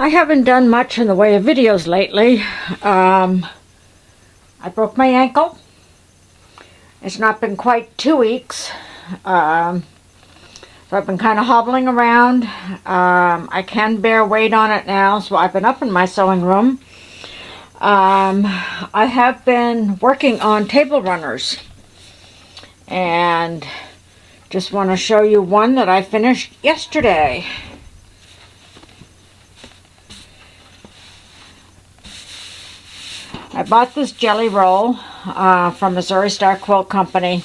I haven't done much in the way of videos lately. I broke my ankle. It's not been quite 2 weeks. So I've been kind of hobbling around. I can bear weight on it now, so I've been up in my sewing room. I have been working on table runners. And just want to show you one that I finished yesterday. I bought this jelly roll from Missouri Star Quilt Company.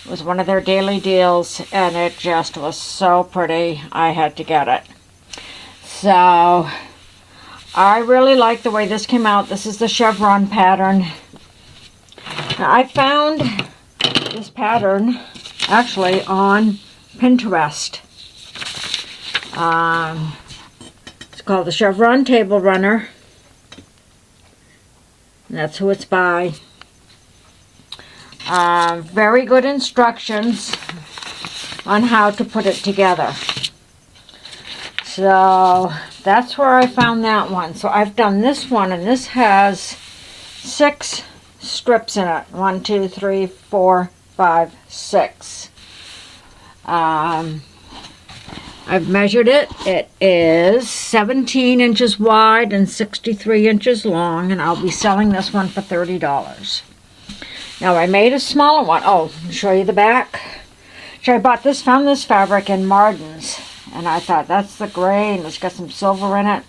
It was one of their daily deals, and it just was so pretty. I had to get it. So I really like the way this came out. This is the chevron pattern. Now, I found this pattern actually on Pinterest. It's called the Chevron Table Runner. And that's who it's by. Very good instructions on how to put it together. So that's where I found that one. So I've done this one, and this has 6 strips in it. 1, 2, 3, 4, 5, 6. I've measured it. It is 17 inches wide and 63 inches long, and I'll be selling this one for $30. Now I made a smaller one. Oh, I'll show you the back. So I found this fabric in Martin's, and I thought that's the gray, and it's got some silver in it.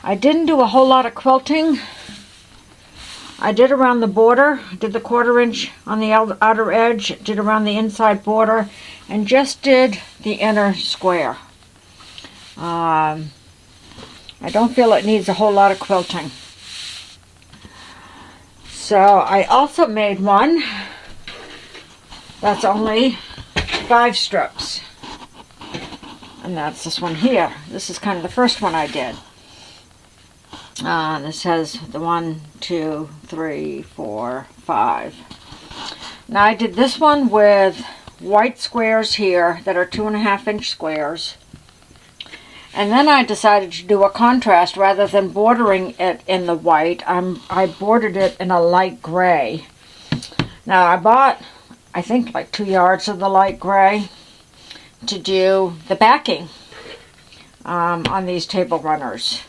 I didn't do a whole lot of quilting. I did around the border, did the 1/4 inch on the outer edge, did around the inside border, and just did the inner square. I don't feel it needs a whole lot of quilting. So I also made one that's only 5 strips. And that's this one here. This is kind of the first one I did. This has the 1, 2, 3, 4, 5. Now I did this one with white squares here that are 2.5 inch squares. And then I decided to do a contrast rather than bordering it in the white. I bordered it in a light gray. Now I bought, I think, like 2 yards of the light gray to do the backing on these table runners.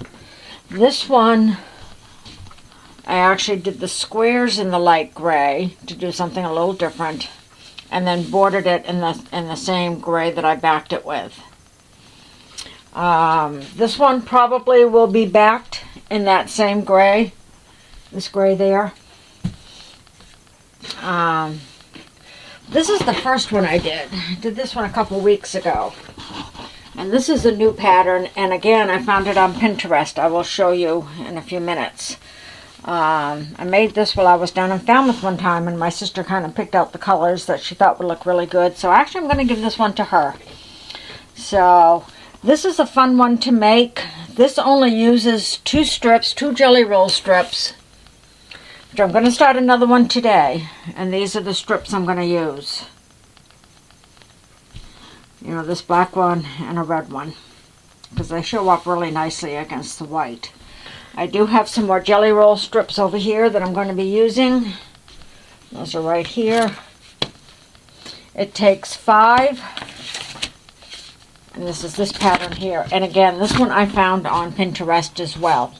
This one, I actually did the squares in the light gray to do something a little different, and then bordered it in the same gray that I backed it with. This one probably will be backed in that same gray, this gray there. This is the first one I did. I did this one a couple weeks ago. And this is a new pattern, and again, I found it on Pinterest. I will show you in a few minutes. I made this while I was down in Falmouth one time, and my sister kind of picked out the colors that she thought would look really good. So actually, I'm going to give this one to her. So this is a fun one to make. This only uses 2 strips, 2 jelly roll strips. Which I'm going to start another one today, and these are the strips I'm going to use. You know, this black one and a red one, because they show up really nicely against the white. I do have some more jelly roll strips over here that I'm going to be using. Those are right here. It takes 5, and this is this pattern here. And again, this one I found on Pinterest as well.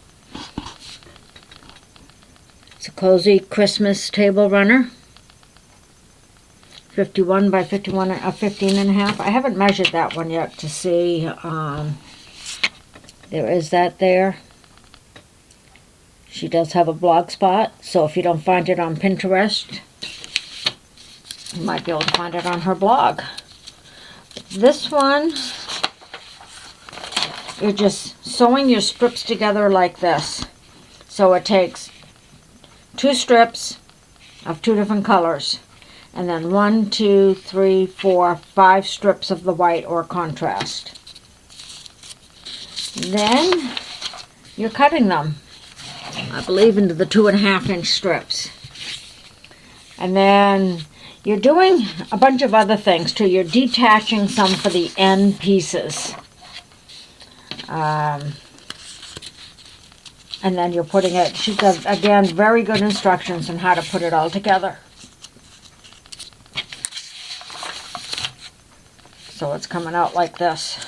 It's a cozy Christmas table runner. 51 by 51, 15.5. I haven't measured that one yet to see. There is that there. She does have a blog spot, so if you don't find it on Pinterest, you might be able to find it on her blog. This one, you're just sewing your strips together like this. So it takes 2 strips of 2 different colors. And then 1, 2, 3, 4, 5 strips of the white or contrast. Then you're cutting them, I believe, into the 2.5 inch strips. And then you're doing a bunch of other things too. You're detaching some for the end pieces. And then you're putting it, she does, again, very good instructions on how to put it all together. So it's coming out like this.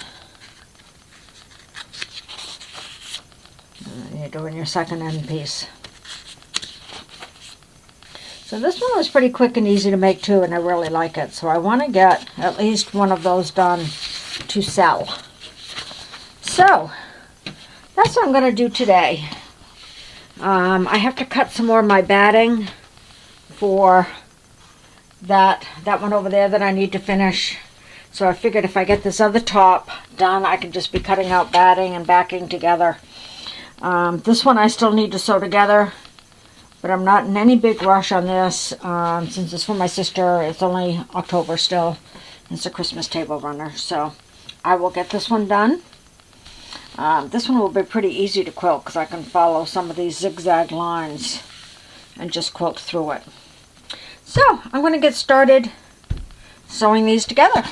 And then you're doing your second end piece. So this one was pretty quick and easy to make too, and I really like it. So I want to get at least one of those done to sell. So that's what I'm going to do today. I have to cut some more of my batting for that one over there that I need to finish. So I figured if I get this other top done, I can just be cutting out batting and backing together. This one I still need to sew together, but I'm not in any big rush on this. Since it's for my sister, it's only October still. It's a Christmas table runner, so I will get this one done. This one will be pretty easy to quilt because I can follow some of these zigzag lines and just quilt through it. So I'm going to get started sewing these together.